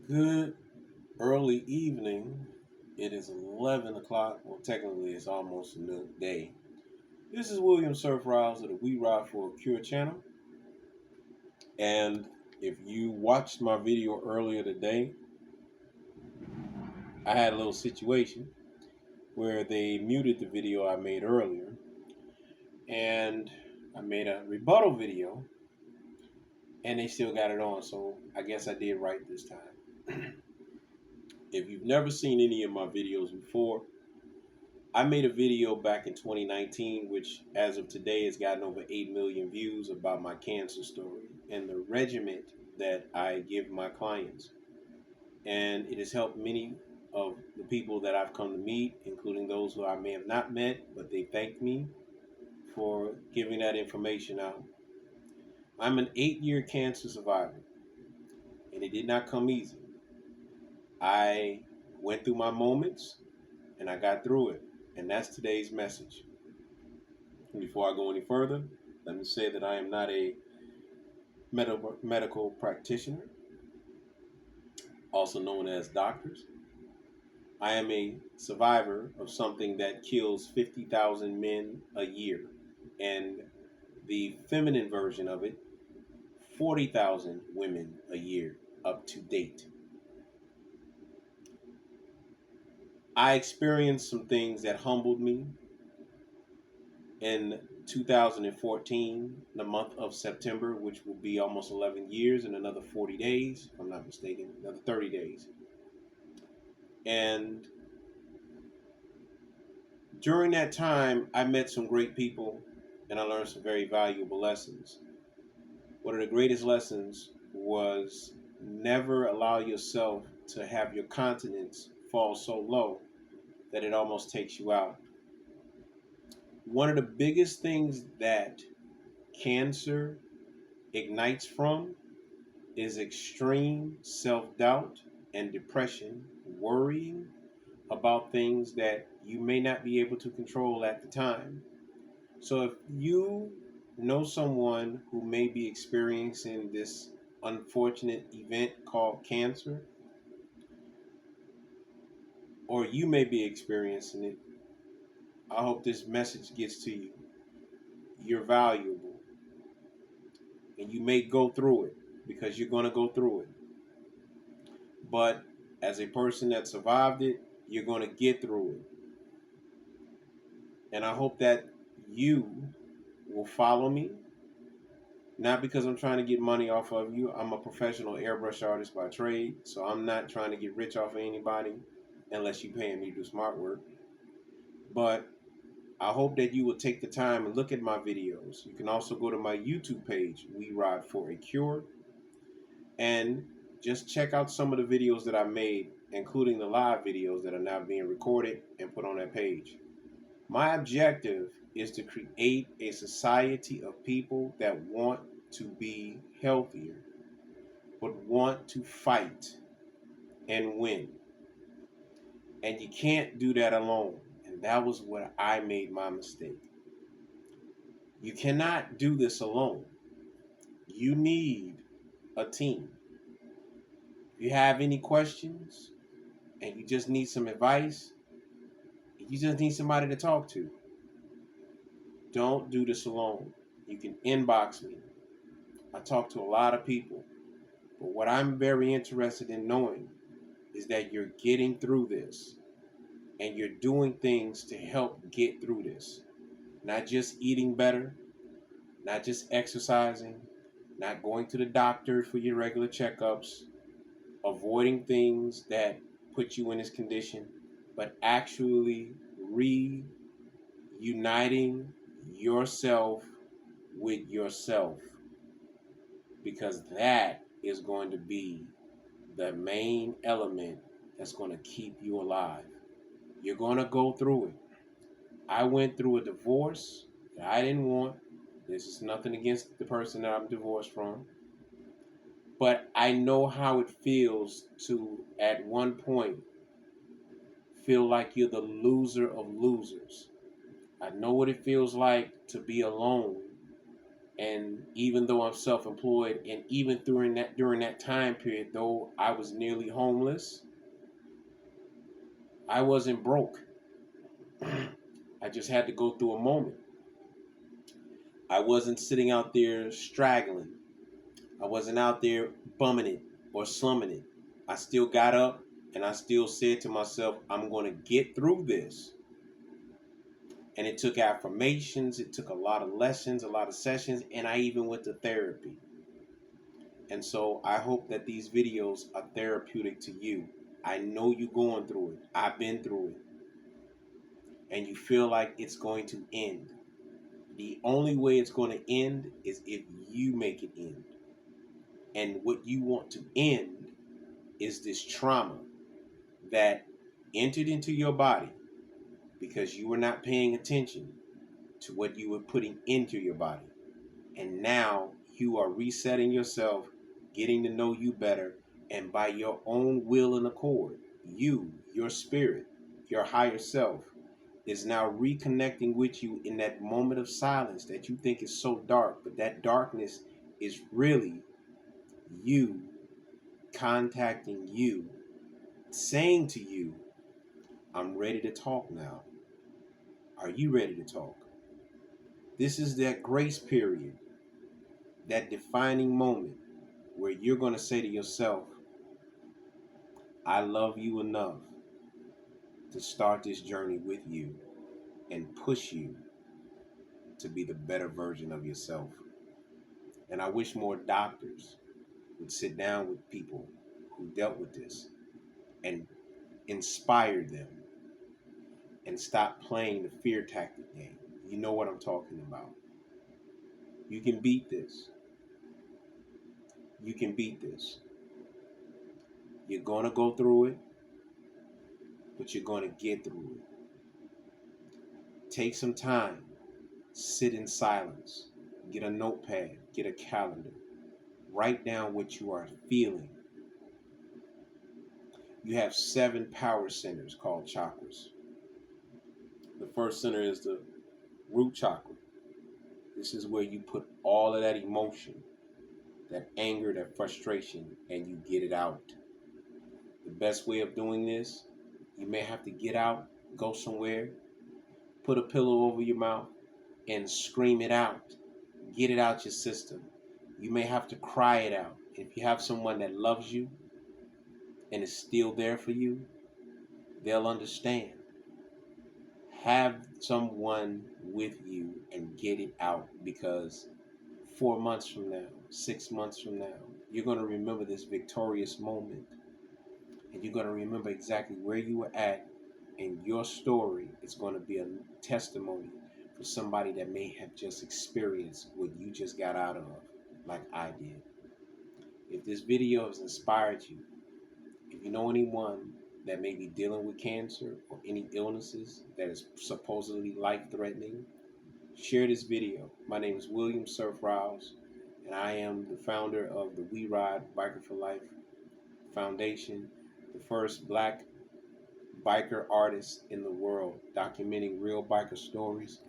Good early evening. It is 11 o'clock. Well, technically, it's almost midday. This is William Surf Riles of the We Ride for a Cure channel. And if you watched my video earlier today, I had a little situation where they muted the video I made earlier. And I made a rebuttal video, and they still got it on. So I guess I did right this time. If you've never seen any of my videos before, I made a video back in 2019, which as of today has gotten over 8 million views about my cancer story and the regimen that I give my clients. And it has helped many of the people that I've come to meet, including those who I may have not met, but they thanked me for giving that information out. I'm an 8-year cancer survivor, and it did not come easy. I went through my moments, and I got through it. And that's today's message. Before I go any further, let me say that I am not a medical practitioner, also known as doctors. I am a survivor of something that kills 50,000 men a year, and the feminine version of it, 40,000 women a year up to date. I experienced some things that humbled me in 2014, the month of September, which will be almost 11 years in another 40 days, if I'm not mistaken, another 30 days. And during that time, I met some great people and I learned some very valuable lessons. One of the greatest lessons was never allow yourself to have your confidence fall so low that it almost takes you out. One of the biggest things that cancer ignites from is extreme self-doubt and depression, worrying about things that you may not be able to control at the time. So if you know someone who may be experiencing this unfortunate event called cancer, or you may be experiencing it, I hope this message gets to you. You're valuable, and you may go through it because you're going to go through it. But as a person that survived it, you're going to get through it. And I hope that you will follow me, not because I'm trying to get money off of you. I'm a professional airbrush artist by trade, so I'm not trying to get rich off of anybody unless you're paying me to do smart work. But I hope that you will take the time and look at my videos. You can also go to my YouTube page, We Ride for a Cure, and just check out some of the videos that I made, including the live videos that are now being recorded and put on that page. My objective is to create a society of people that want to be healthier, but want to fight and win. And you can't do that alone. And that was where I made my mistake. You cannot do this alone. You need a team. If you have any questions and you just need some advice, you just need somebody to talk to. Don't do this alone. You can inbox me. I talk to a lot of people. But what I'm very interested in knowing is that you're getting through this and you're doing things to help get through this. Not just eating better, not just exercising, not going to the doctor for your regular checkups, avoiding things that put you in this condition, but actually reuniting yourself with yourself, because that is going to be the main element that's going to keep you alive. You're going to go through it. I went through a divorce that I didn't want. This is nothing against the person that I'm divorced from. But I know how it feels to, at one point, feel like you're the loser of losers. I know what it feels like to be alone And even though I'm self-employed, and even during that time period, though I was nearly homeless, I wasn't broke. I just had to go through a moment. I wasn't sitting out there straggling. I wasn't out there bumming it or slumming it. I still got up and I still said to myself, I'm going to get through this. And it took affirmations, it took a lot of lessons, a lot of sessions, and I even went to therapy. And so I hope that these videos are therapeutic to you. I know you're going through it. I've been through it. And you feel like it's going to end. The only way it's going to end is if you make it end. And what you want to end is this trauma that entered into your body because you were not paying attention to what you were putting into your body. And now you are resetting yourself, getting to know you better, and by your own will and accord, you, your spirit, your higher self, is now reconnecting with you in that moment of silence that you think is so dark, but that darkness is really you contacting you, saying to you, I'm ready to talk now. Are you ready to talk? This is that grace period, that defining moment where you're going to say to yourself, I love you enough to start this journey with you and push you to be the better version of yourself. And I wish more doctors would sit down with people who dealt with this and inspire them and stop playing the fear tactic game. You know what I'm talking about. You can beat this. You can beat this. You're going to go through it, but you're going to get through it. Take some time. Sit in silence. Get a notepad. Get a calendar. Write down what you are feeling. You have 7 power centers called chakras. The first center is the root chakra. This is where you put all of that emotion, that anger, that frustration, and you get it out. The best way of doing this, you may have to get out, go somewhere, put a pillow over your mouth, and scream it out. Get it out your system. You may have to cry it out. If you have someone that loves you and is still there for you, they'll understand. Have someone with you and get it out, because 4 months from now, 6 months from now, you're going to remember this victorious moment, and you're going to remember exactly where you were at, and your story is going to be a testimony for somebody that may have just experienced what you just got out of, like I did. If this video has inspired you, if you know anyone that may be dealing with cancer or any illnesses that is supposedly life-threatening, share this video. My name is William Surf Rouse, and I am the founder of the We Ride Biker for Life Foundation, the first black biker artist in the world documenting real biker stories.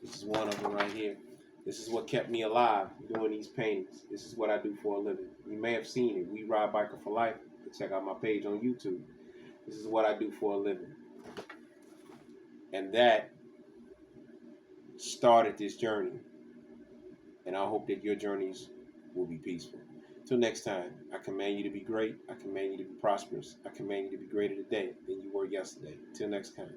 This is one of them right here. This is what kept me alive, doing these paintings. This is what I do for a living. You may have seen it. We Ride Biker for Life. Check out my page on YouTube. This is what I do for a living. And that started this journey. And I hope that your journeys will be peaceful. Till next time, I command you to be great. I command you to be prosperous. I command you to be greater today than you were yesterday. Till next time.